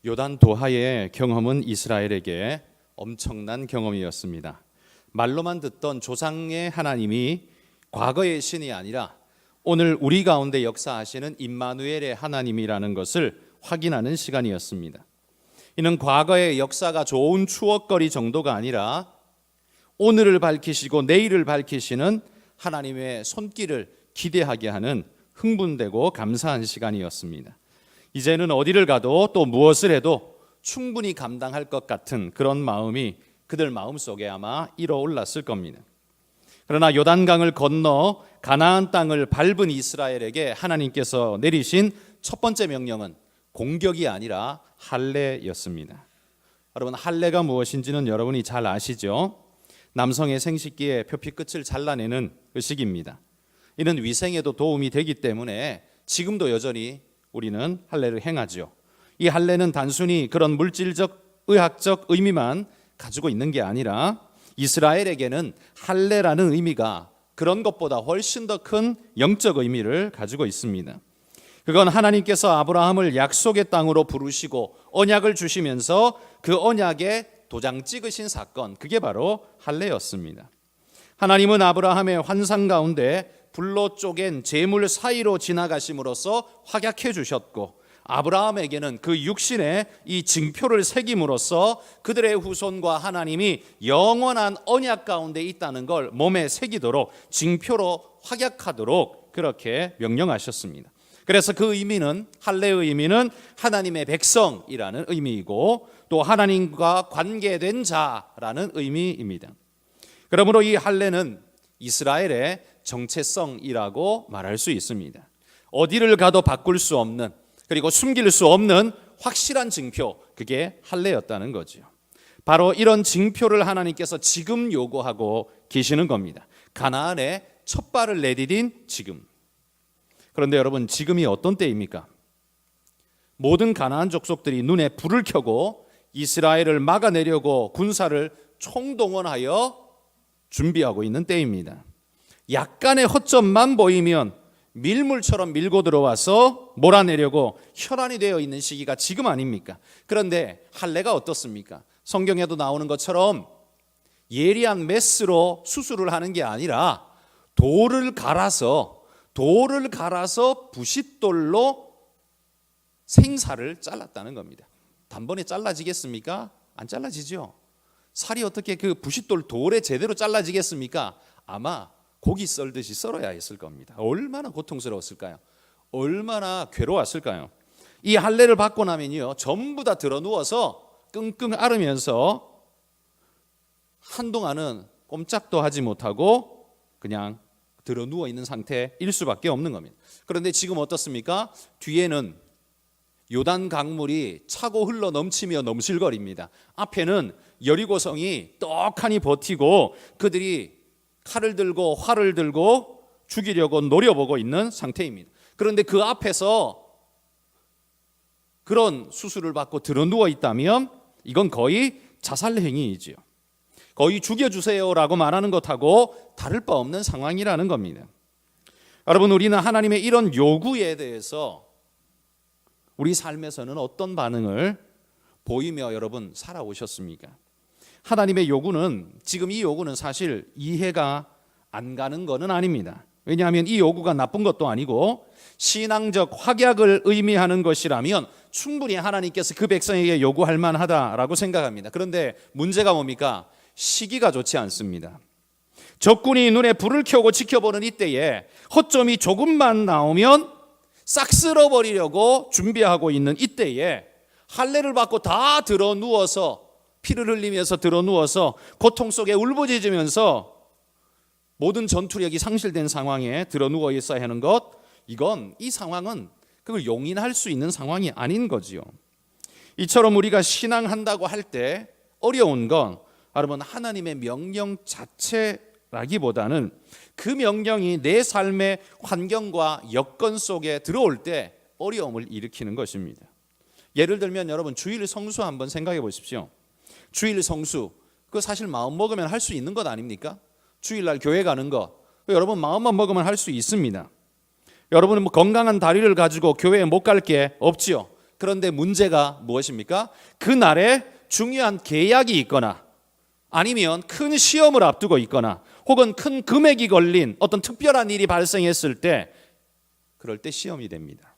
요단 도하의 경험은 이스라엘에게 엄청난 경험이었습니다. 말로만 듣던 조상의 하나님이 과거의 신이 아니라 오늘 우리 가운데 역사하시는 임마누엘의 하나님이라는 것을 확인하는 시간이었습니다. 이는 과거의 역사가 좋은 추억거리 정도가 아니라 오늘을 밝히시고 내일을 밝히시는 하나님의 손길을 기대하게 하는 흥분되고 감사한 시간이었습니다. 이제는 어디를 가도 또 무엇을 해도 충분히 감당할 것 같은 그런 마음이 그들 마음속에 아마 일어올랐을 겁니다. 그러나 요단강을 건너 가나안 땅을 밟은 이스라엘에게 하나님께서 내리신 첫 번째 명령은 공격이 아니라 할례였습니다. 여러분, 할례가 무엇인지는 여러분이 잘 아시죠? 남성의 생식기의 표피 끝을 잘라내는 의식입니다. 이는 위생에도 도움이 되기 때문에 지금도 여전히 우리는 할례를 행하죠. 이 할례는 단순히 그런 물질적, 의학적 의미만 가지고 있는 게 아니라 이스라엘에게는 할례라는 의미가 그런 것보다 훨씬 더 큰 영적 의미를 가지고 있습니다. 그건 하나님께서 아브라함을 약속의 땅으로 부르시고 언약을 주시면서 그 언약에 도장 찍으신 사건, 그게 바로 할례였습니다. 하나님은 아브라함의 환상 가운데 불로 쪼갠 재물 사이로 지나가심으로써 확약해 주셨고, 아브라함에게는 그 육신에 이 징표를 새김으로써 그들의 후손과 하나님이 영원한 언약 가운데 있다는 걸 몸에 새기도록 징표로 확약하도록 그렇게 명령하셨습니다. 그래서 그 의미는, 할례의 의미는 하나님의 백성이라는 의미이고 또 하나님과 관계된 자라는 의미입니다. 그러므로 이 할례는 이스라엘의 정체성이라고 말할 수 있습니다. 어디를 가도 바꿀 수 없는, 그리고 숨길 수 없는 확실한 징표, 그게 할례였다는 거죠. 바로 이런 징표를 하나님께서 지금 요구하고 계시는 겁니다. 가나안에 첫 발을 내디딘 지금. 그런데 여러분, 지금이 어떤 때입니까? 모든 가나안 족속들이 눈에 불을 켜고 이스라엘을 막아내려고 군사를 총동원하여 준비하고 있는 때입니다. 약간의 허점만 보이면 밀물처럼 밀고 들어와서 몰아내려고 혈안이 되어 있는 시기가 지금 아닙니까? 그런데 할례가 어떻습니까? 성경에도 나오는 것처럼 예리한 메스로 수술을 하는 게 아니라 돌을 갈아서 부싯돌로 생살을 잘랐다는 겁니다. 단번에 잘라지겠습니까? 안 잘라지죠. 살이 어떻게 그 부싯돌 돌에 제대로 잘라지겠습니까? 아마 고기 썰듯이 썰어야 했을 겁니다. 얼마나 고통스러웠을까요? 얼마나 괴로웠을까요? 이 할례를 받고 나면요, 전부 다 드러누워서 끙끙 앓으면서 한동안은 꼼짝도 하지 못하고 그냥 드러누워 있는 상태일 수밖에 없는 겁니다. 그런데 지금 어떻습니까? 뒤에는 요단 강물이 차고 흘러 넘치며 넘실거립니다. 앞에는 여리고성이 떡하니 버티고 그들이 칼을 들고 활을 들고 죽이려고 노려보고 있는 상태입니다. 그런데 그 앞에서 그런 수술을 받고 드러누워 있다면 이건 거의 자살 행위이지요. 거의 죽여주세요라고 말하는 것하고 다를 바 없는 상황이라는 겁니다. 여러분, 우리는 하나님의 이런 요구에 대해서 우리 삶에서는 어떤 반응을 보이며 여러분 살아오셨습니까? 하나님의 요구는, 지금 이 요구는 사실 이해가 안 가는 것은 아닙니다. 왜냐하면 이 요구가 나쁜 것도 아니고 신앙적 확약을 의미하는 것이라면 충분히 하나님께서 그 백성에게 요구할 만하다라고 생각합니다. 그런데 문제가 뭡니까? 시기가 좋지 않습니다. 적군이 눈에 불을 켜고 지켜보는 이때에 허점이 조금만 나오면 싹 쓸어버리려고 준비하고 있는 이때에 할례를 받고 다 드러누워서 피를 흘리면서 드러누워서 고통 속에 울부짖으면서 모든 전투력이 상실된 상황에 드러누워 있어야 하는 것, 이건, 이 상황은 그걸 용인할 수 있는 상황이 아닌 거지요. 이처럼 우리가 신앙한다고 할 때 어려운 건 여러분, 하나님의 명령 자체라기보다는 그 명령이 내 삶의 환경과 여건 속에 들어올 때 어려움을 일으키는 것입니다. 예를 들면 여러분, 주일 성수 한번 생각해 보십시오. 주일 성수, 그거 사실 마음 먹으면 할 수 있는 것 아닙니까? 주일날 교회 가는 거, 여러분 마음만 먹으면 할 수 있습니다. 여러분은 건강한 다리를 가지고 교회에 못 갈 게 없지요. 그런데 문제가 무엇입니까? 그날에 중요한 계약이 있거나 아니면 큰 시험을 앞두고 있거나 혹은 큰 금액이 걸린 어떤 특별한 일이 발생했을 때 그럴 때 시험이 됩니다.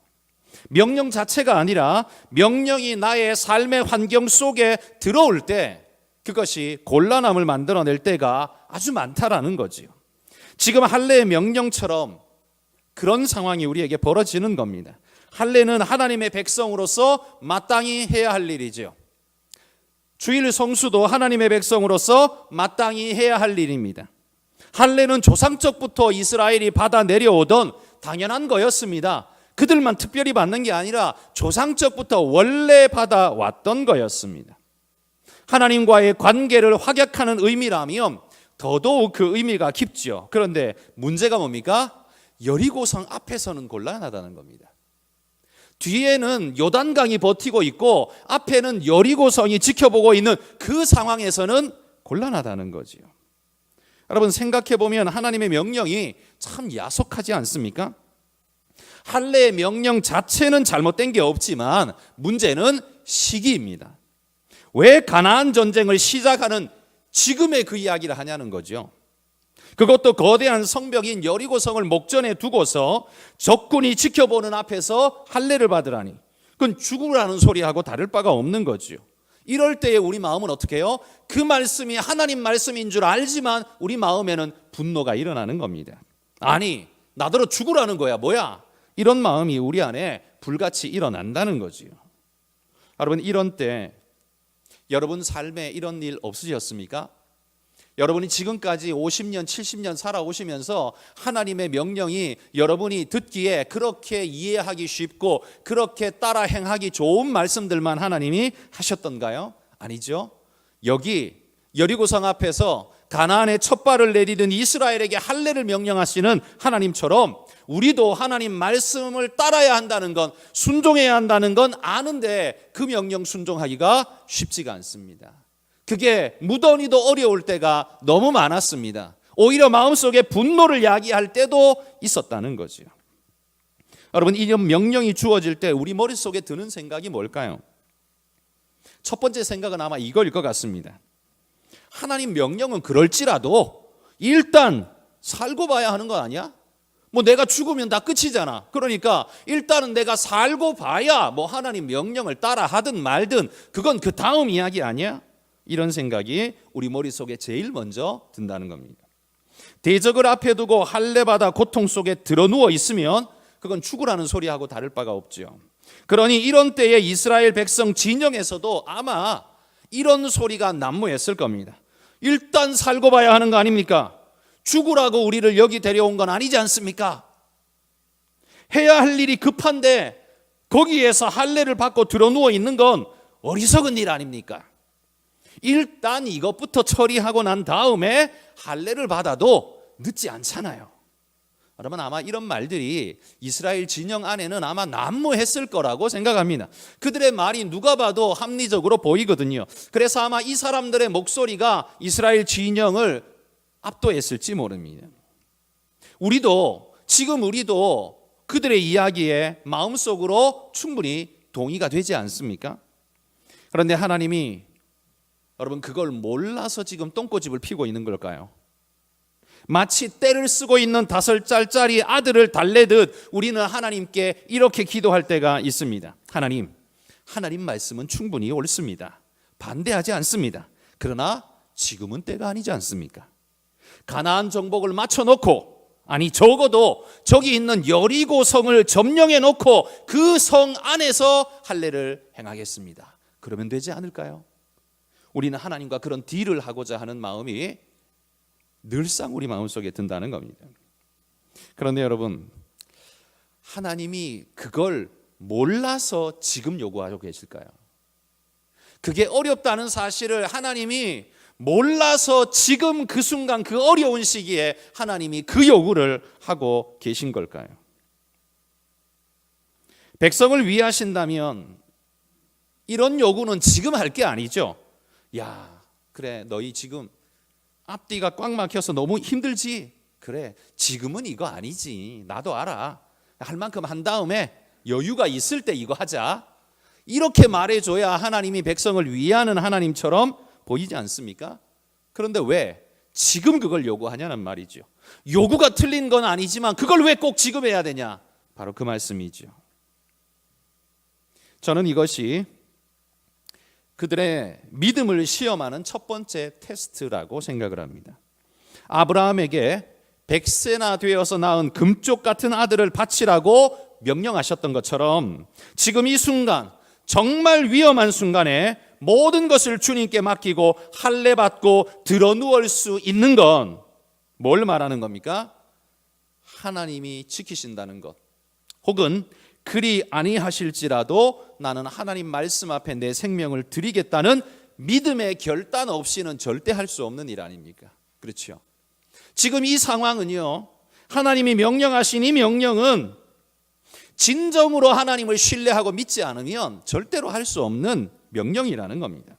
명령 자체가 아니라 명령이 나의 삶의 환경 속에 들어올 때 그것이 곤란함을 만들어낼 때가 아주 많다라는 거지요. 지금 할례의 명령처럼 그런 상황이 우리에게 벌어지는 겁니다. 할례는 하나님의 백성으로서 마땅히 해야 할 일이죠. 주일 성수도 하나님의 백성으로서 마땅히 해야 할 일입니다. 할례는 조상적부터 이스라엘이 받아 내려오던 당연한 거였습니다. 그들만 특별히 받는 게 아니라 조상적부터 원래 받아왔던 거였습니다. 하나님과의 관계를 확약하는 의미라면 더더욱 그 의미가 깊죠. 그런데 문제가 뭡니까? 여리고성 앞에서는 곤란하다는 겁니다. 뒤에는 요단강이 버티고 있고 앞에는 여리고성이 지켜보고 있는 그 상황에서는 곤란하다는 거지요. 여러분 생각해 보면 하나님의 명령이 참 야속하지 않습니까? 할례의 명령 자체는 잘못된 게 없지만 문제는 시기입니다. 왜 가나안 전쟁을 시작하는 지금의 그 이야기를 하냐는 거죠. 그것도 거대한 성벽인 여리고성을 목전에 두고서 적군이 지켜보는 앞에서 할례를 받으라니 그건 죽으라는 소리하고 다를 바가 없는 거죠. 이럴 때에 우리 마음은 어떻게 해요? 그 말씀이 하나님 말씀인 줄 알지만 우리 마음에는 분노가 일어나는 겁니다. 아니 나더러 죽으라는 거야 뭐야? 이런 마음이 우리 안에 불같이 일어난다는 거지요. 여러분 이런 때 여러분 삶에 이런 일 없으셨습니까? 여러분이 지금까지 50년, 70년 살아오시면서 하나님의 명령이 여러분이 듣기에 그렇게 이해하기 쉽고 그렇게 따라 행하기 좋은 말씀들만 하나님이 하셨던가요? 아니죠. 여기 여리고성 앞에서 가나안의 첫 발을 내디딘 이스라엘에게 할례를 명령하시는 하나님처럼 우리도 하나님 말씀을 따라야 한다는 건 순종해야 한다는 건 아는데 그 명령 순종하기가 쉽지가 않습니다. 그게 무던히도 어려울 때가 너무 많았습니다. 오히려 마음속에 분노를 야기할 때도 있었다는 거죠. 여러분 이런 명령이 주어질 때 우리 머릿속에 드는 생각이 뭘까요? 첫 번째 생각은 아마 이거일 것 같습니다. 하나님 명령은 그럴지라도 일단 살고 봐야 하는 거 아니야? 뭐 내가 죽으면 다 끝이잖아. 그러니까 일단은 내가 살고 봐야 뭐 하나님 명령을 따라 하든 말든 그건 그 다음 이야기 아니야? 이런 생각이 우리 머릿속에 제일 먼저 든다는 겁니다. 대적을 앞에 두고 할례받아 고통 속에 드러누워 있으면 그건 죽으라는 소리하고 다를 바가 없죠. 그러니 이런 때에 이스라엘 백성 진영에서도 아마 이런 소리가 난무했을 겁니다. 일단 살고 봐야 하는 거 아닙니까? 죽으라고 우리를 여기 데려온 건 아니지 않습니까? 해야 할 일이 급한데 거기에서 할례를 받고 드러누워 있는 건 어리석은 일 아닙니까? 일단 이것부터 처리하고 난 다음에 할례를 받아도 늦지 않잖아요. 여러분 아마 이런 말들이 이스라엘 진영 안에는 아마 난무했을 거라고 생각합니다. 그들의 말이 누가 봐도 합리적으로 보이거든요. 그래서 아마 이 사람들의 목소리가 이스라엘 진영을 압도했을지 모릅니다. 지금 우리도 그들의 이야기에 마음속으로 충분히 동의가 되지 않습니까? 그런데 하나님이 여러분 그걸 몰라서 지금 똥꼬집을 피고 있는 걸까요? 마치 때를 쓰고 있는 5살짜리 아들을 달래듯 우리는 하나님께 이렇게 기도할 때가 있습니다. 하나님 말씀은 충분히 옳습니다. 반대하지 않습니다. 그러나 지금은 때가 아니지 않습니까? 가나안 정복을 맞춰놓고 아니 적어도 저기 있는 여리고성을 점령해 놓고 그 성 안에서 할례를 행하겠습니다. 그러면 되지 않을까요? 우리는 하나님과 그런 딜을 하고자 하는 마음이 늘상 우리 마음속에 든다는 겁니다. 그런데 여러분 하나님이 그걸 몰라서 지금 요구하고 계실까요? 그게 어렵다는 사실을 하나님이 몰라서 지금 그 순간 그 어려운 시기에 하나님이 그 요구를 하고 계신 걸까요? 백성을 위하신다면 이런 요구는 지금 할 게 아니죠. 야, 그래 너희 지금 앞뒤가 꽉 막혀서 너무 힘들지? 그래 지금은 이거 아니지. 나도 알아. 할 만큼 한 다음에 여유가 있을 때 이거 하자. 이렇게 말해줘야 하나님이 백성을 위하는 하나님처럼 보이지 않습니까? 그런데 왜 지금 그걸 요구하냐는 말이죠. 요구가 틀린 건 아니지만 그걸 왜 꼭 지금 해야 되냐? 바로 그 말씀이죠. 저는 이것이 그들의 믿음을 시험하는 첫 번째 테스트라고 생각을 합니다. 아브라함에게 100세나 되어서 낳은 금쪽 같은 아들을 바치라고 명령하셨던 것처럼 지금 이 순간, 정말 위험한 순간에 모든 것을 주님께 맡기고 할례 받고 드러누울 수 있는 건 뭘 말하는 겁니까? 하나님이 지키신다는 것, 혹은 그리 아니하실지라도 나는 하나님 말씀 앞에 내 생명을 드리겠다는 믿음의 결단 없이는 절대 할 수 없는 일 아닙니까? 그렇죠? 지금 이 상황은요, 하나님이 명령하신 이 명령은 진정으로 하나님을 신뢰하고 믿지 않으면 절대로 할 수 없는 명령이라는 겁니다.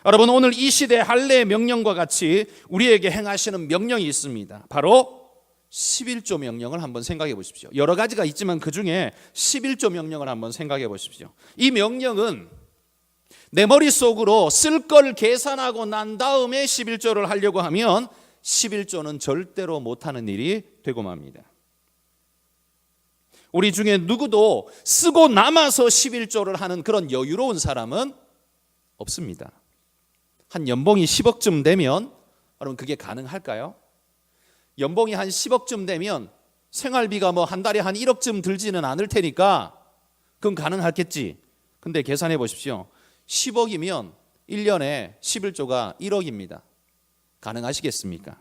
여러분, 오늘 이 시대 할례의 명령과 같이 우리에게 행하시는 명령이 있습니다. 바로 11조 명령을 한번 생각해 보십시오. 여러 가지가 있지만 그 중에 11조 명령을 한번 생각해 보십시오. 이 명령은 내 머릿속으로 쓸 걸 계산하고 난 다음에 11조를 하려고 하면 11조는 절대로 못하는 일이 되고 맙니다. 우리 중에 누구도 쓰고 남아서 11조를 하는 그런 여유로운 사람은 없습니다. 한 연봉이 10억쯤 되면 여러분 그게 가능할까요? 연봉이 한 10억쯤 되면 생활비가 뭐 한 달에 한 1억쯤 들지는 않을 테니까 그건 가능하겠지. 근데 계산해 보십시오. 10억이면 1년에 11조가 1억입니다. 가능하시겠습니까?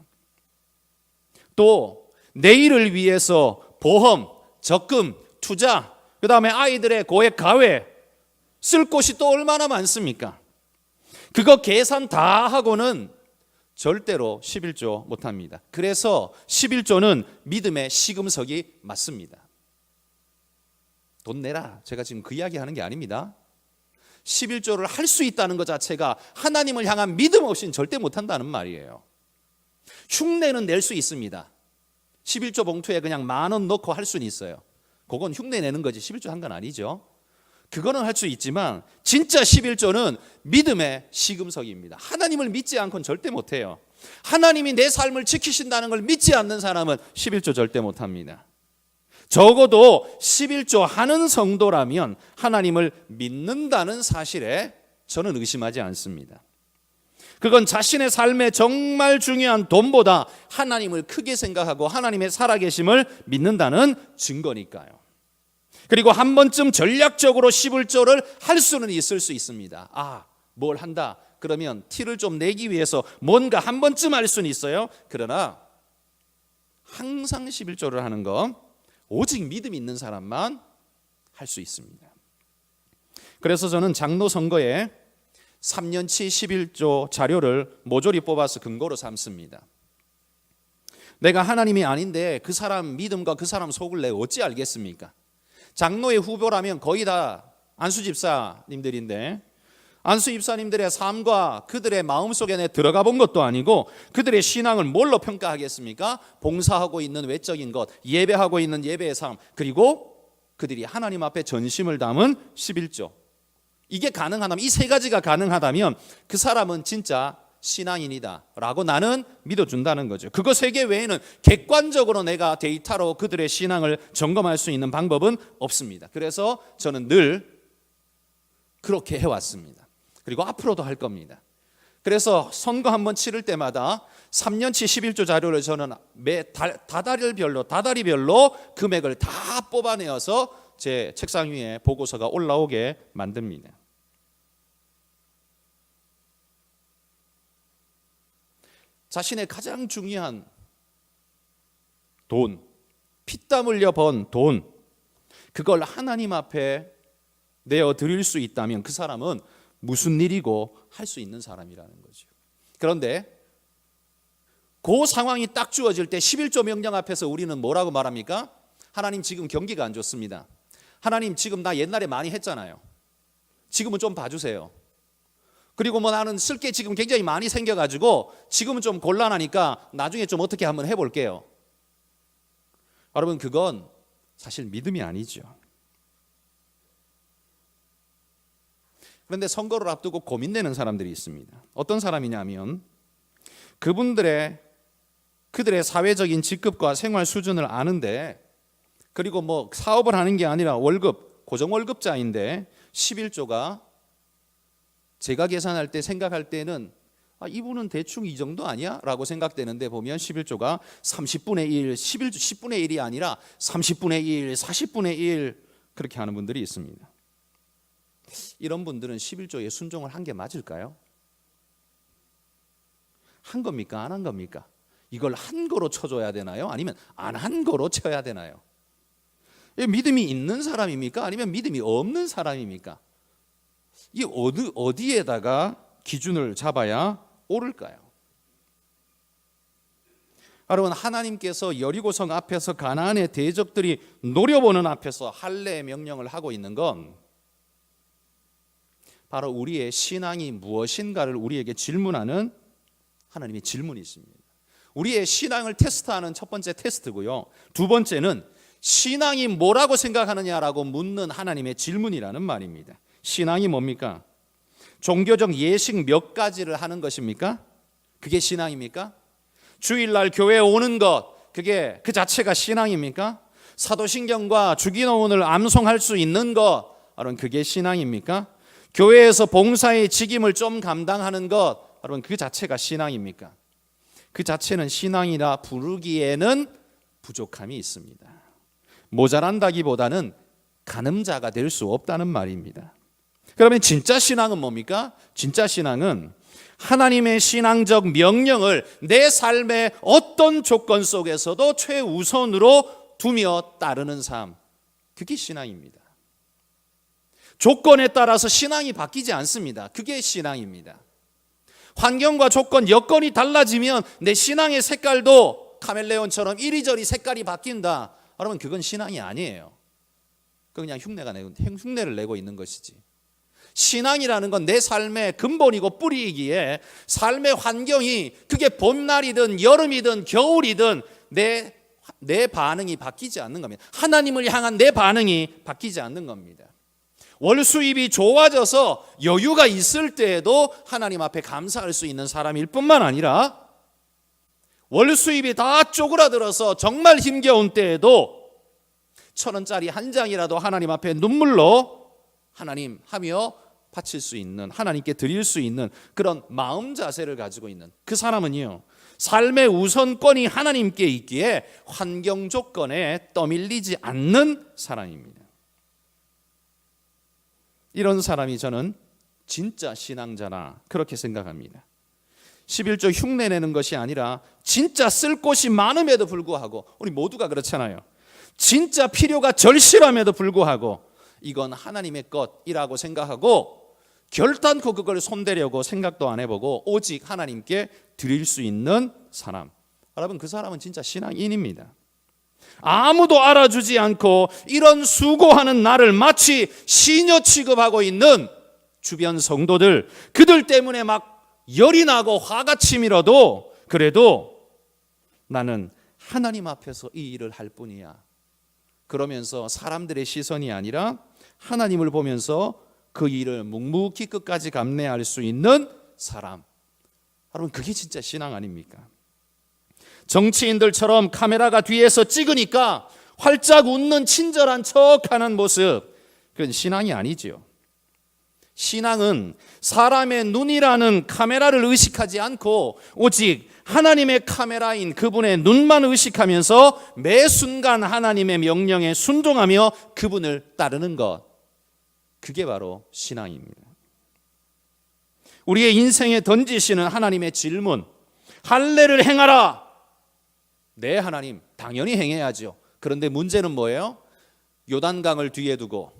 또 내일을 위해서 보험, 적금, 투자, 그 다음에 아이들의 고액 가외 쓸 곳이 또 얼마나 많습니까? 그거 계산 다 하고는 절대로 11조 못합니다. 그래서 11조는 믿음의 시금석이 맞습니다. 돈 내라, 제가 지금 그 이야기 하는 게 아닙니다. 11조를 할 수 있다는 것 자체가 하나님을 향한 믿음 없이는 절대 못한다는 말이에요. 흉내는 낼 수 있습니다. 11조 봉투에 그냥 10,000원 넣고 할 수는 있어요. 그건 흉내 내는 거지 11조 한 건 아니죠. 그거는 할 수 있지만 진짜 11조는 믿음의 시금석입니다. 하나님을 믿지 않고는 절대 못해요. 하나님이 내 삶을 지키신다는 걸 믿지 않는 사람은 11조 절대 못합니다. 적어도 11조 하는 성도라면 하나님을 믿는다는 사실에 저는 의심하지 않습니다. 그건 자신의 삶에 정말 중요한 돈보다 하나님을 크게 생각하고 하나님의 살아계심을 믿는다는 증거니까요. 그리고 한 번쯤 전략적으로 11조를 할 수는 있을 수 있습니다. 뭘 한다 그러면 티를 좀 내기 위해서 뭔가 한 번쯤 할 수는 있어요. 그러나 항상 11조를 하는 건 오직 믿음 있는 사람만 할 수 있습니다. 그래서 저는 장로 선거에 3년치 11조 자료를 모조리 뽑아서 근거로 삼습니다. 내가 하나님이 아닌데 그 사람 믿음과 그 사람 속을 내가 어찌 알겠습니까? 장로의 후보라면 거의 다 안수 집사님들인데 안수 집사님들의 삶과 그들의 마음속에 내 들어가 본 것도 아니고 그들의 신앙을 뭘로 평가하겠습니까? 봉사하고 있는 외적인 것, 예배하고 있는 예배의 삶, 그리고 그들이 하나님 앞에 전심을 담은 11조. 이게 가능하다면, 이 세 가지가 가능하다면 그 사람은 진짜 신앙인이다 라고 나는 믿어준다는 거죠. 그거 세 개 외에는 객관적으로 내가 데이터로 그들의 신앙을 점검할 수 있는 방법은 없습니다. 그래서 저는 늘 그렇게 해왔습니다. 그리고 앞으로도 할 겁니다. 그래서 선거 한번 치를 때마다 3년치 11조 자료를 저는 매 다달이별로 금액을 다 뽑아내어서 제 책상 위에 보고서가 올라오게 만듭니다. 자신의 가장 중요한 돈, 피땀 흘려 번 돈, 그걸 하나님 앞에 내어 드릴 수 있다면 그 사람은 무슨 일이고 할 수 있는 사람이라는 거죠. 그런데 그 상황이 딱 주어질 때 11조 명령 앞에서 우리는 뭐라고 말합니까? 하나님 지금 경기가 안 좋습니다. 하나님 지금 나 옛날에 많이 했잖아요. 지금은 좀 봐주세요. 그리고 뭐 나는 쓸 게 지금 굉장히 많이 생겨가지고 지금은 좀 곤란하니까 나중에 좀 어떻게 한번 해볼게요. 여러분, 그건 사실 믿음이 아니죠. 그런데 선거를 앞두고 고민되는 사람들이 있습니다. 어떤 사람이냐면 그들의 사회적인 직급과 생활 수준을 아는데, 그리고 뭐 사업을 하는 게 아니라 고정월급자인데 11조가 제가 계산할 때 생각할 때는 이분은 대충 이 정도 아니야? 라고 생각되는데, 보면 11조가 30분의 1, 10분의 1이 아니라 30분의 1, 40분의 1 그렇게 하는 분들이 있습니다. 이런 분들은 11조에 순종을 한 게 맞을까요? 한 겁니까? 안 한 겁니까? 이걸 한 거로 쳐줘야 되나요? 아니면 안 한 거로 쳐야 되나요? 믿음이 있는 사람입니까? 아니면 믿음이 없는 사람입니까? 이 어디에다가 기준을 잡아야 옳을까요? 여러분, 하나님께서 여리고성 앞에서 가나안의 대적들이 노려보는 앞에서 할례의 명령을 하고 있는 건 바로 우리의 신앙이 무엇인가를 우리에게 질문하는 하나님의 질문이 있습니다. 우리의 신앙을 테스트하는 첫 번째 테스트고요. 두 번째는 신앙이 뭐라고 생각하느냐라고 묻는 하나님의 질문이라는 말입니다. 신앙이 뭡니까? 종교적 예식 몇 가지를 하는 것입니까? 그게 신앙입니까? 주일날 교회에 오는 것, 그게 그 자체가 신앙입니까? 사도신경과 주기도문을 암송할 수 있는 것, 여러분 그게 신앙입니까? 교회에서 봉사의 직임을 좀 감당하는 것, 여러분 그 자체가 신앙입니까? 그 자체는 신앙이라 부르기에는 부족함이 있습니다. 모자란다기보다는 가늠자가 될 수 없다는 말입니다. 그러면 진짜 신앙은 뭡니까? 진짜 신앙은 하나님의 신앙적 명령을 내 삶의 어떤 조건 속에서도 최우선으로 두며 따르는 삶, 그게 신앙입니다. 조건에 따라서 신앙이 바뀌지 않습니다. 그게 신앙입니다. 환경과 조건, 여건이 달라지면 내 신앙의 색깔도 카멜레온처럼 이리저리 색깔이 바뀐다. 여러분 그건 신앙이 아니에요. 그건 그냥 흉내를 내고 있는 것이지. 신앙이라는 건 내 삶의 근본이고 뿌리이기에 삶의 환경이 그게 봄날이든 여름이든 겨울이든 내 반응이 바뀌지 않는 겁니다. 하나님을 향한 내 반응이 바뀌지 않는 겁니다. 월 수입이 좋아져서 여유가 있을 때에도 하나님 앞에 감사할 수 있는 사람일 뿐만 아니라 월 수입이 다 쪼그라들어서 정말 힘겨운 때에도 1,000원짜리 한 장이라도 하나님 앞에 눈물로 하나님 하며 바칠 수 있는, 하나님께 드릴 수 있는 그런 마음 자세를 가지고 있는 그 사람은요, 삶의 우선권이 하나님께 있기에 환경 조건에 떠밀리지 않는 사람입니다. 이런 사람이 저는 진짜 신앙자나 그렇게 생각합니다. 11조 흉내내는 것이 아니라 진짜 쓸 곳이 많음에도 불구하고, 우리 모두가 그렇잖아요. 진짜 필요가 절실함에도 불구하고 이건 하나님의 것이라고 생각하고 결단코 그걸 손대려고 생각도 안 해보고 오직 하나님께 드릴 수 있는 사람, 여러분 그 사람은 진짜 신앙인입니다. 아무도 알아주지 않고 이런 수고하는 나를 마치 시녀 취급하고 있는 주변 성도들, 그들 때문에 막 열이 나고 화가 치밀어도 그래도 나는 하나님 앞에서 이 일을 할 뿐이야, 그러면서 사람들의 시선이 아니라 하나님을 보면서 그 일을 묵묵히 끝까지 감내할 수 있는 사람, 여러분 그게 진짜 신앙 아닙니까? 정치인들처럼 카메라가 뒤에서 찍으니까 활짝 웃는 친절한 척하는 모습, 그건 신앙이 아니지요. 신앙은 사람의 눈이라는 카메라를 의식하지 않고 오직 하나님의 카메라인 그분의 눈만 의식하면서 매 순간 하나님의 명령에 순종하며 그분을 따르는 것, 그게 바로 신앙입니다. 우리의 인생에 던지시는 하나님의 질문, 할례를 행하라. 네, 하나님 당연히 행해야죠. 그런데 문제는 뭐예요? 요단강을 뒤에 두고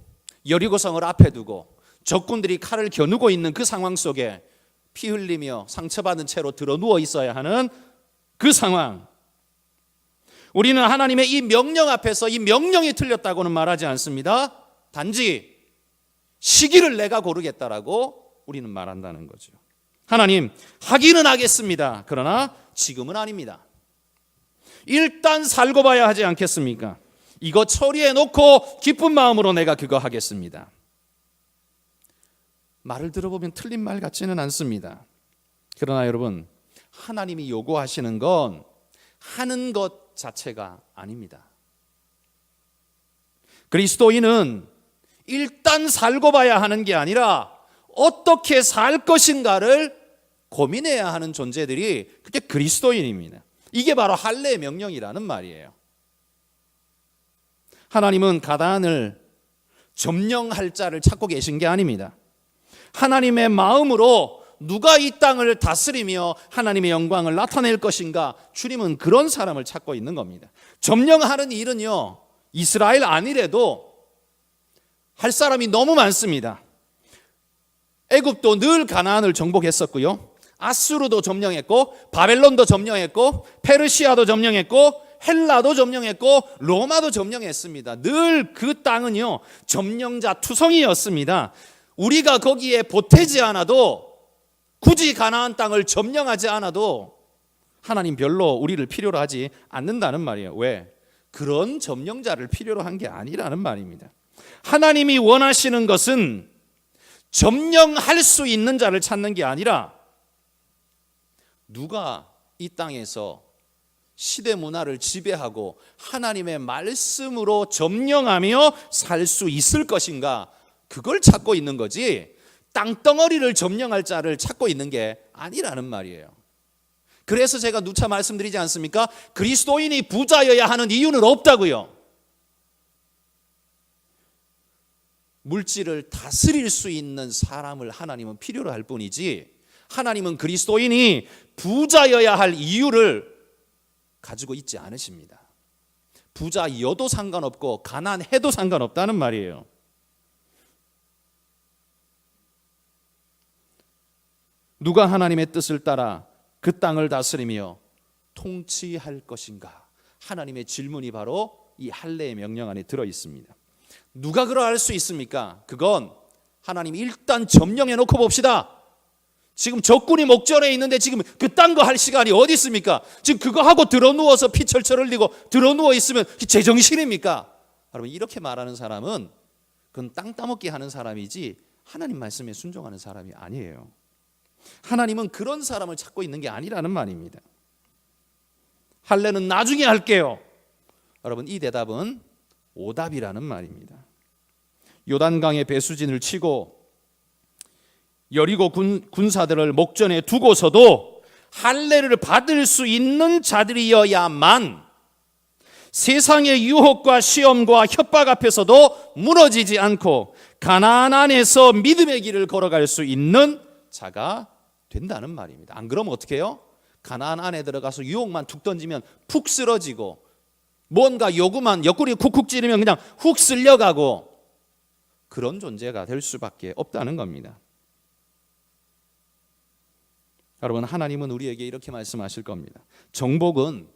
여리고성을 앞에 두고 적군들이 칼을 겨누고 있는 그 상황 속에 피 흘리며 상처받은 채로 드러 누워 있어야 하는 그 상황, 우리는 하나님의 이 명령 앞에서 이 명령이 틀렸다고는 말하지 않습니다. 단지 시기를 내가 고르겠다라고 우리는 말한다는 거죠. 하나님 하기는 하겠습니다. 그러나 지금은 아닙니다. 일단 살고 봐야 하지 않겠습니까? 이거 처리해 놓고 기쁜 마음으로 내가 그거 하겠습니다. 말을 들어보면 틀린 말 같지는 않습니다. 그러나 여러분, 하나님이 요구하시는 건 하는 것 자체가 아닙니다. 그리스도인은 일단 살고 봐야 하는 게 아니라 어떻게 살 것인가를 고민해야 하는 존재들이 그게 그리스도인입니다. 이게 바로 할례의 명령이라는 말이에요. 하나님은 가나안을 점령할 자를 찾고 계신 게 아닙니다. 하나님의 마음으로 누가 이 땅을 다스리며 하나님의 영광을 나타낼 것인가, 주님은 그런 사람을 찾고 있는 겁니다. 점령하는 일은요, 이스라엘 아니래도 할 사람이 너무 많습니다. 애굽도 늘 가나안을 정복했었고요, 아수르도 점령했고, 바벨론도 점령했고, 페르시아도 점령했고, 헬라도 점령했고, 로마도 점령했습니다. 늘 그 땅은요, 점령자 투성이였습니다. 우리가 거기에 보태지 않아도, 굳이 가나안 땅을 점령하지 않아도 하나님 별로 우리를 필요로 하지 않는다는 말이에요. 왜? 그런 점령자를 필요로 한 게 아니라는 말입니다. 하나님이 원하시는 것은 점령할 수 있는 자를 찾는 게 아니라 누가 이 땅에서 시대 문화를 지배하고 하나님의 말씀으로 점령하며 살 수 있을 것인가, 그걸 찾고 있는 거지 땅덩어리를 점령할 자를 찾고 있는 게 아니라는 말이에요. 그래서 제가 누차 말씀드리지 않습니까? 그리스도인이 부자여야 하는 이유는 없다고요. 물질을 다스릴 수 있는 사람을 하나님은 필요로 할 뿐이지, 하나님은 그리스도인이 부자여야 할 이유를 가지고 있지 않으십니다. 부자여도 상관없고 가난해도 상관없다는 말이에요. 누가 하나님의 뜻을 따라 그 땅을 다스리며 통치할 것인가? 하나님의 질문이 바로 이 할례의 명령 안에 들어 있습니다. 누가 그러할 수 있습니까? 그건 하나님이 일단 점령해 놓고 봅시다. 지금 적군이 목전에 있는데 지금 그딴 거 할 시간이 어디 있습니까? 지금 그거 하고 드러누워서 피 철철 흘리고 드러누워 있으면 제정신입니까? 여러분, 이렇게 말하는 사람은 그건 땅 따먹기 하는 사람이지 하나님 말씀에 순종하는 사람이 아니에요. 하나님은 그런 사람을 찾고 있는 게 아니라는 말입니다. 할례는 나중에 할게요. 여러분, 이 대답은 오답이라는 말입니다. 요단강에 배수진을 치고 여리고 군사들을 목전에 두고서도 할례를 받을 수 있는 자들이어야만 세상의 유혹과 시험과 협박 앞에서도 무너지지 않고 가나안 안에서 믿음의 길을 걸어갈 수 있는 자가 된다는 말입니다. 안 그러면 어떻게 해요? 가나안 안에 들어가서 유혹만 툭 던지면 푹 쓰러지고, 뭔가 요구만 옆구리 쿡쿡 찌르면 그냥 훅 쓸려가고, 그런 존재가 될 수밖에 없다는 겁니다. 여러분, 하나님은 우리에게 이렇게 말씀하실 겁니다. 정복은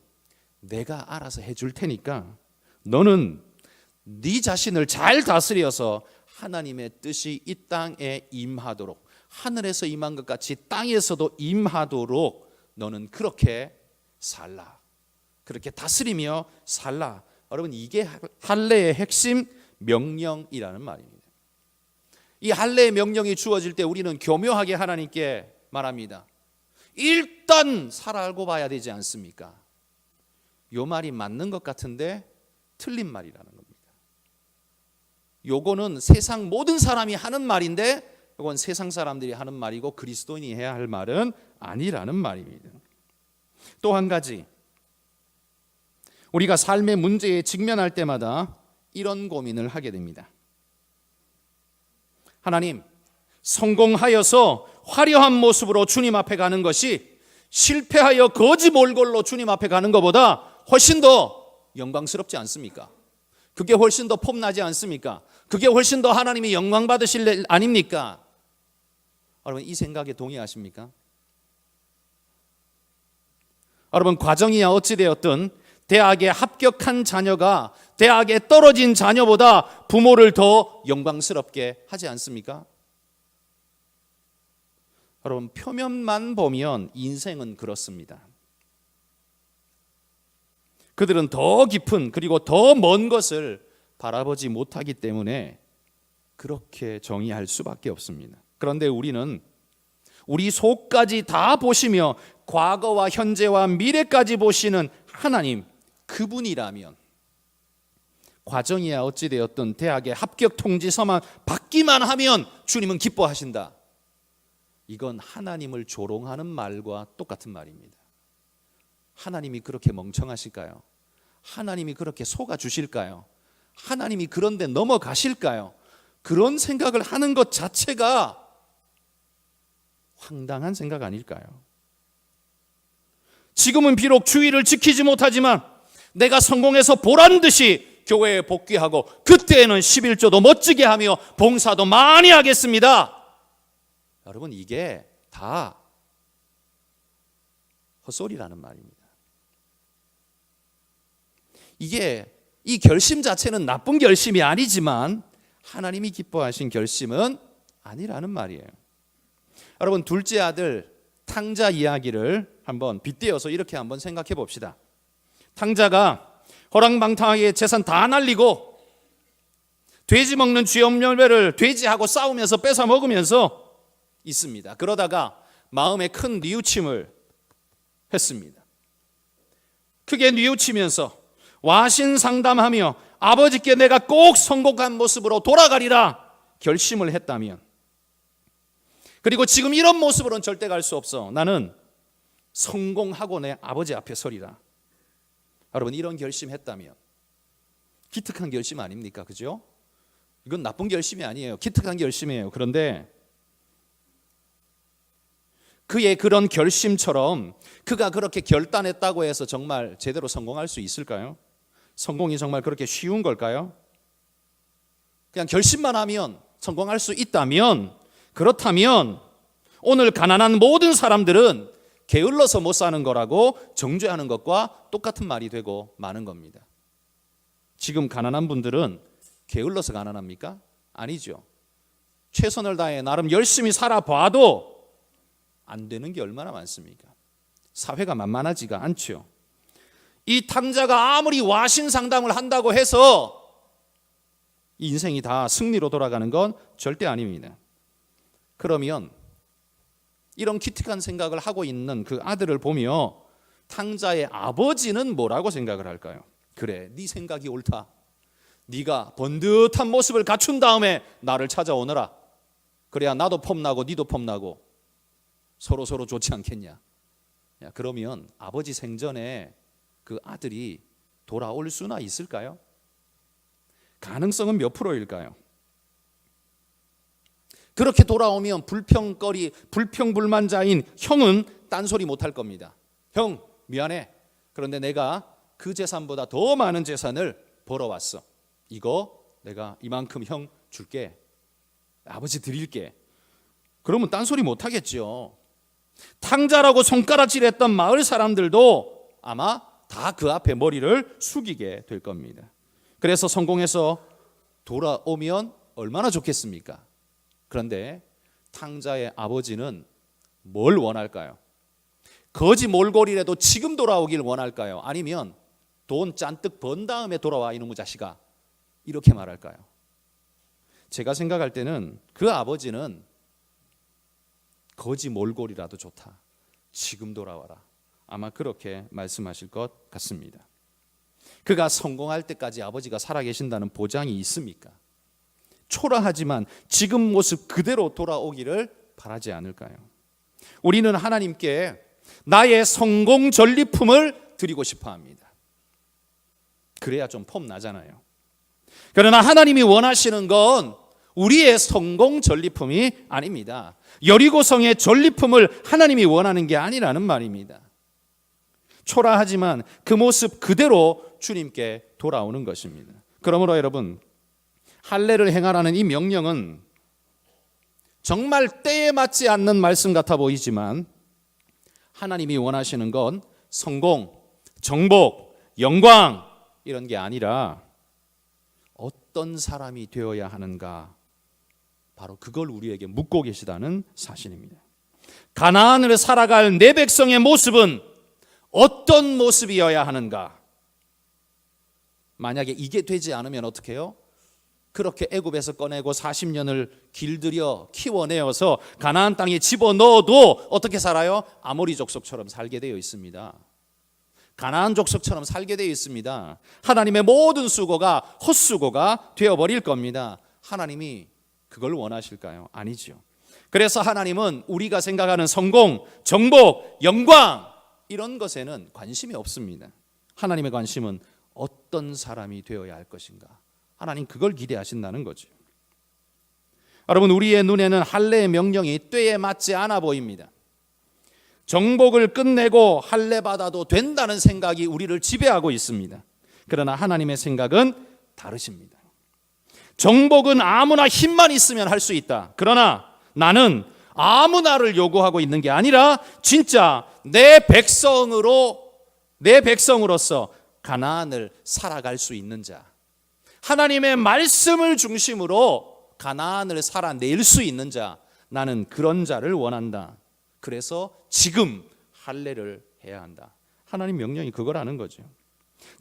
내가 알아서 해줄 테니까 너는 네 자신을 잘 다스려서 하나님의 뜻이 이 땅에 임하도록, 하늘에서 임한 것 같이 땅에서도 임하도록 너는 그렇게 살라, 그렇게 다스리며 살라. 여러분, 이게 할례의 핵심 명령이라는 말입니다. 이 할례의 명령이 주어질 때 우리는 교묘하게 하나님께 말합니다. 일단 살아알고 봐야 되지 않습니까? 요 말이 맞는 것 같은데 틀린 말이라는 겁니다. 요거는 세상 모든 사람이 하는 말인데 이건 세상 사람들이 하는 말이고 그리스도인이 해야 할 말은 아니라는 말입니다. 또 한 가지, 우리가 삶의 문제에 직면할 때마다 이런 고민을 하게 됩니다. 하나님, 성공하여서 화려한 모습으로 주님 앞에 가는 것이 실패하여 거지 몰골로 주님 앞에 가는 것보다 훨씬 더 영광스럽지 않습니까? 그게 훨씬 더 폼나지 않습니까? 그게 훨씬 더 하나님이 영광 받으실 일 아닙니까? 여러분, 이 생각에 동의하십니까? 여러분, 과정이야 어찌되었든 대학에 합격한 자녀가 대학에 떨어진 자녀보다 부모를 더 영광스럽게 하지 않습니까? 여러분, 표면만 보면 인생은 그렇습니다. 그들은 더 깊은 그리고 더 먼 것을 바라보지 못하기 때문에 그렇게 정의할 수밖에 없습니다. 그런데 우리는 우리 속까지 다 보시며 과거와 현재와 미래까지 보시는 하나님, 그분이라면 과정이야 어찌되었든 대학의 합격 통지서만 받기만 하면 주님은 기뻐하신다. 이건 하나님을 조롱하는 말과 똑같은 말입니다. 하나님이 그렇게 멍청하실까요? 하나님이 그렇게 속아 주실까요? 하나님이 그런데 넘어가실까요? 그런 생각을 하는 것 자체가 황당한 생각 아닐까요? 지금은 비록 주의를 지키지 못하지만 내가 성공해서 보란 듯이 교회에 복귀하고 그때에는 11조도 멋지게 하며 봉사도 많이 하겠습니다. 여러분, 이게 다 헛소리라는 말입니다. 이 결심 자체는 나쁜 결심이 아니지만 하나님이 기뻐하신 결심은 아니라는 말이에요. 여러분, 둘째 아들 탕자 이야기를 한번 빗대어서 이렇게 한번 생각해 봅시다. 탕자가 허랑방탕하게 재산 다 날리고 돼지 먹는 쥐염열매를 돼지하고 싸우면서 뺏어 먹으면서 있습니다. 그러다가 마음에 큰 뉘우침을 했습니다. 크게 뉘우치면서 와신상담하며 아버지께 내가 꼭 성공한 모습으로 돌아가리라 결심을 했다면, 그리고 지금 이런 모습으로는 절대 갈 수 없어, 나는 성공하고 내 아버지 앞에 서리라. 여러분, 이런 결심했다면 기특한 결심 아닙니까? 그죠? 이건 나쁜 결심이 아니에요. 기특한 결심이에요. 그런데 그의 그런 결심처럼 그가 그렇게 결단했다고 해서 정말 제대로 성공할 수 있을까요? 성공이 정말 그렇게 쉬운 걸까요? 그냥 결심만 하면 성공할 수 있다면, 그렇다면 오늘 가난한 모든 사람들은 게을러서 못 사는 거라고 정죄하는 것과 똑같은 말이 되고 마는 겁니다. 지금 가난한 분들은 게을러서 가난합니까? 아니죠. 최선을 다해 나름 열심히 살아봐도 안 되는 게 얼마나 많습니까? 사회가 만만하지가 않죠. 이 탕자가 아무리 와신상담을 한다고 해서 인생이 다 승리로 돌아가는 건 절대 아닙니다. 그러면 이런 기특한 생각을 하고 있는 그 아들을 보며 탕자의 아버지는 뭐라고 생각을 할까요? 그래, 네 생각이 옳다. 네가 번듯한 모습을 갖춘 다음에 나를 찾아오너라. 그래야 나도 폼나고 네도 폼나고 서로 좋지 않겠냐. 야, 그러면 아버지 생전에 그 아들이 돌아올 수나 있을까요? 가능성은 몇 프로일까요? 그렇게 돌아오면 불평불만자인 형은 딴소리 못할 겁니다. 형, 미안해. 그런데 내가 그 재산보다 더 많은 재산을 벌어왔어. 이거 내가 이만큼 형 줄게. 아버지 드릴게. 그러면 딴소리 못하겠죠. 탕자라고 손가락질했던 마을 사람들도 아마 다 그 앞에 머리를 숙이게 될 겁니다. 그래서 성공해서 돌아오면 얼마나 좋겠습니까? 그런데 탕자의 아버지는 뭘 원할까요? 거지 몰골이라도 지금 돌아오길 원할까요? 아니면 돈 잔뜩 번 다음에 돌아와 이놈의 자식아, 이렇게 말할까요? 제가 생각할 때는 그 아버지는 거지 몰골이라도 좋다, 지금 돌아와라, 아마 그렇게 말씀하실 것 같습니다. 그가 성공할 때까지 아버지가 살아계신다는 보장이 있습니까? 초라하지만 지금 모습 그대로 돌아오기를 바라지 않을까요? 우리는 하나님께 나의 성공 전리품을 드리고 싶어 합니다. 그래야 좀 폼 나잖아요. 그러나 하나님이 원하시는 건 우리의 성공 전리품이 아닙니다. 여리고성의 전리품을 하나님이 원하는 게 아니라는 말입니다. 초라하지만 그 모습 그대로 주님께 돌아오는 것입니다. 그러므로 여러분, 할례를 행하라는 이 명령은 정말 때에 맞지 않는 말씀 같아 보이지만 하나님이 원하시는 건 성공, 정복, 영광 이런 게 아니라 어떤 사람이 되어야 하는가, 바로 그걸 우리에게 묻고 계시다는 사실입니다. 가나안을 살아갈 내 백성의 모습은 어떤 모습이어야 하는가? 만약에 이게 되지 않으면 어떻게 해요? 그렇게 애굽에서 꺼내고 40년을 길들여 키워내어서 가나안 땅에 집어넣어도 어떻게 살아요? 아모리 족속처럼 살게 되어 있습니다. 가나안 족속처럼 살게 되어 있습니다. 하나님의 모든 수고가 헛수고가 되어버릴 겁니다. 하나님이 그걸 원하실까요? 아니죠. 그래서 하나님은 우리가 생각하는 성공, 정복, 영광 이런 것에는 관심이 없습니다. 하나님의 관심은 어떤 사람이 되어야 할 것인가. 하나님 그걸 기대하신다는 거죠. 여러분, 우리의 눈에는 할례의 명령이 때에 맞지 않아 보입니다. 정복을 끝내고 할례 받아도 된다는 생각이 우리를 지배하고 있습니다. 그러나 하나님의 생각은 다르십니다. 정복은 아무나 힘만 있으면 할 수 있다. 그러나 나는 아무나를 요구하고 있는 게 아니라 진짜 내 백성으로서 가나안을 살아갈 수 있는 자, 하나님의 말씀을 중심으로 가나안을 살아낼 수 있는 자, 나는 그런 자를 원한다. 그래서 지금 할례를 해야 한다. 하나님 명령이 그거라는 거죠.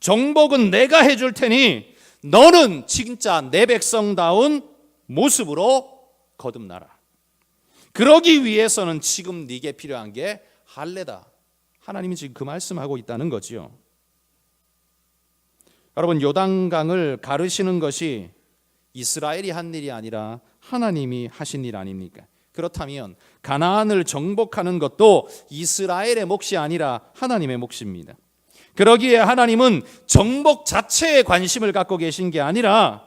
정복은 내가 해줄 테니 너는 진짜 내 백성다운 모습으로 거듭나라. 그러기 위해서는 지금 네게 필요한 게 할례다. 하나님이 지금 그 말씀하고 있다는 거지요. 여러분, 요단강을 가르시는 것이 이스라엘이 한 일이 아니라 하나님이 하신 일 아닙니까? 그렇다면 가나안을 정복하는 것도 이스라엘의 몫이 아니라 하나님의 몫입니다. 그러기에 하나님은 정복 자체에 관심을 갖고 계신 게 아니라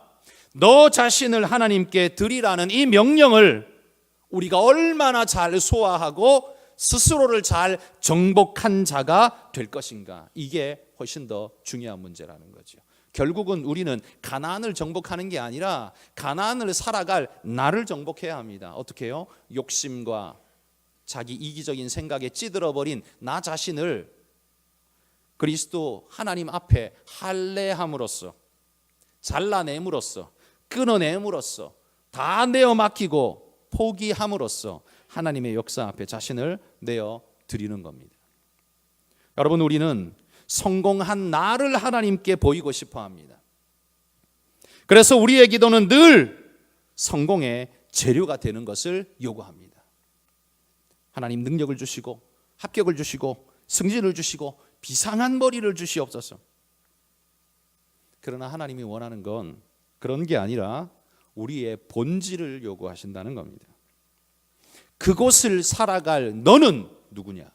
너 자신을 하나님께 드리라는 이 명령을 우리가 얼마나 잘 소화하고 스스로를 잘 정복한 자가 될 것인가, 이게 훨씬 더 중요한 문제라는 거죠. 결국은 우리는 가나안을 정복하는 게 아니라 가나안을 살아갈 나를 정복해야 합니다. 어떻게 해요? 욕심과 자기 이기적인 생각에 찌들어버린 나 자신을 그리스도 하나님 앞에 할례함으로써, 잘라냄으로써, 끊어냄으로써, 다 내어 맡기고 포기함으로써 하나님의 역사 앞에 자신을 내어 드리는 겁니다. 여러분, 우리는 성공한 나를 하나님께 보이고 싶어 합니다. 그래서 우리의 기도는 늘 성공의 재료가 되는 것을 요구합니다. 하나님 능력을 주시고 합격을 주시고 승진을 주시고 비상한 머리를 주시옵소서. 그러나 하나님이 원하는 건 그런 게 아니라 우리의 본질을 요구하신다는 겁니다. 그곳을 살아갈 너는 누구냐?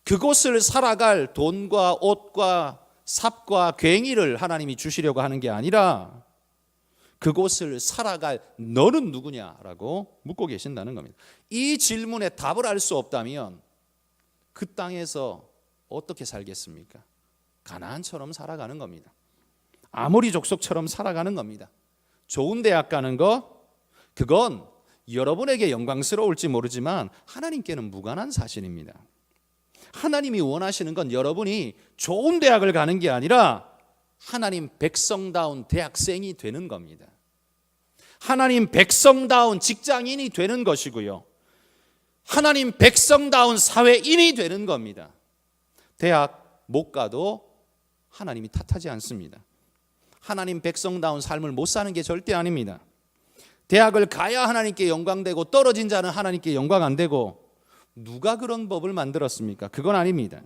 그곳을 살아갈 돈과 옷과 삽과 괭이를 하나님이 주시려고 하는 게 아니라 그곳을 살아갈 너는 누구냐라고 묻고 계신다는 겁니다. 이 질문에 답을 알 수 없다면 그 땅에서 어떻게 살겠습니까? 가나안처럼 살아가는 겁니다. 아모리 족속처럼 살아가는 겁니다. 좋은 대학 가는 거, 그건 여러분에게 영광스러울지 모르지만 하나님께는 무관한 사실입니다. 하나님이 원하시는 건 여러분이 좋은 대학을 가는 게 아니라 하나님 백성다운 대학생이 되는 겁니다. 하나님 백성다운 직장인이 되는 것이고요. 하나님 백성다운 사회인이 되는 겁니다. 대학 못 가도 하나님이 탓하지 않습니다. 하나님 백성다운 삶을 못 사는 게 절대 아닙니다. 대학을 가야 하나님께 영광되고 떨어진 자는 하나님께 영광 안 되고, 누가 그런 법을 만들었습니까? 그건 아닙니다.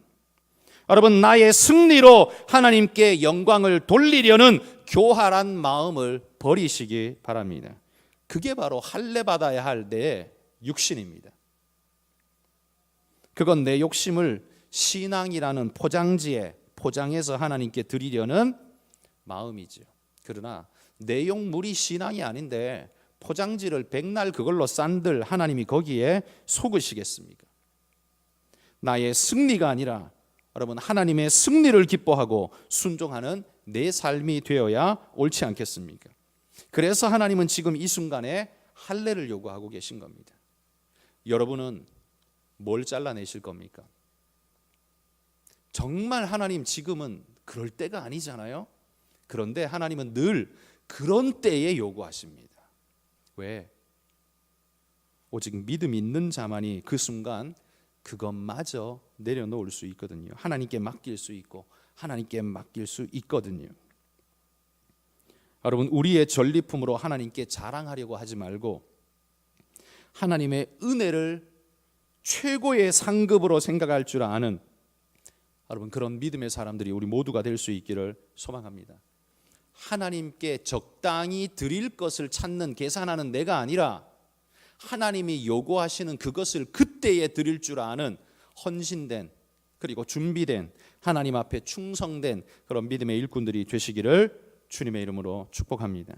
여러분, 나의 승리로 하나님께 영광을 돌리려는 교활한 마음을 버리시기 바랍니다. 그게 바로 할례 받아야 할 내 육신입니다. 그건 내 욕심을 신앙이라는 포장지에 포장해서 하나님께 드리려는 마음이죠. 그러나 내용물이 신앙이 아닌데 포장지를 백날 그걸로 싼들 하나님이 거기에 속으시겠습니까? 나의 승리가 아니라 여러분, 하나님의 승리를 기뻐하고 순종하는 내 삶이 되어야 옳지 않겠습니까? 그래서 하나님은 지금 이 순간에 할례를 요구하고 계신 겁니다. 여러분은 뭘 잘라내실 겁니까? 정말 하나님 지금은 그럴 때가 아니잖아요. 그런데 하나님은 늘 그런 때에 요구하십니다. 왜? 오직 믿음 있는 자만이 그 순간 그것마저 내려놓을 수 있거든요. 하나님께 맡길 수 있고 하나님께 맡길 수 있거든요. 여러분, 우리의 전리품으로 하나님께 자랑하려고 하지 말고 하나님의 은혜를 최고의 상급으로 생각할 줄 아는 여러분, 그런 믿음의 사람들이 우리 모두가 될 수 있기를 소망합니다. 하나님께 적당히 드릴 것을 찾는 계산하는 내가 아니라 하나님이 요구하시는 그것을 그때에 드릴 줄 아는 헌신된, 그리고 준비된, 하나님 앞에 충성된 그런 믿음의 일꾼들이 되시기를 주님의 이름으로 축복합니다.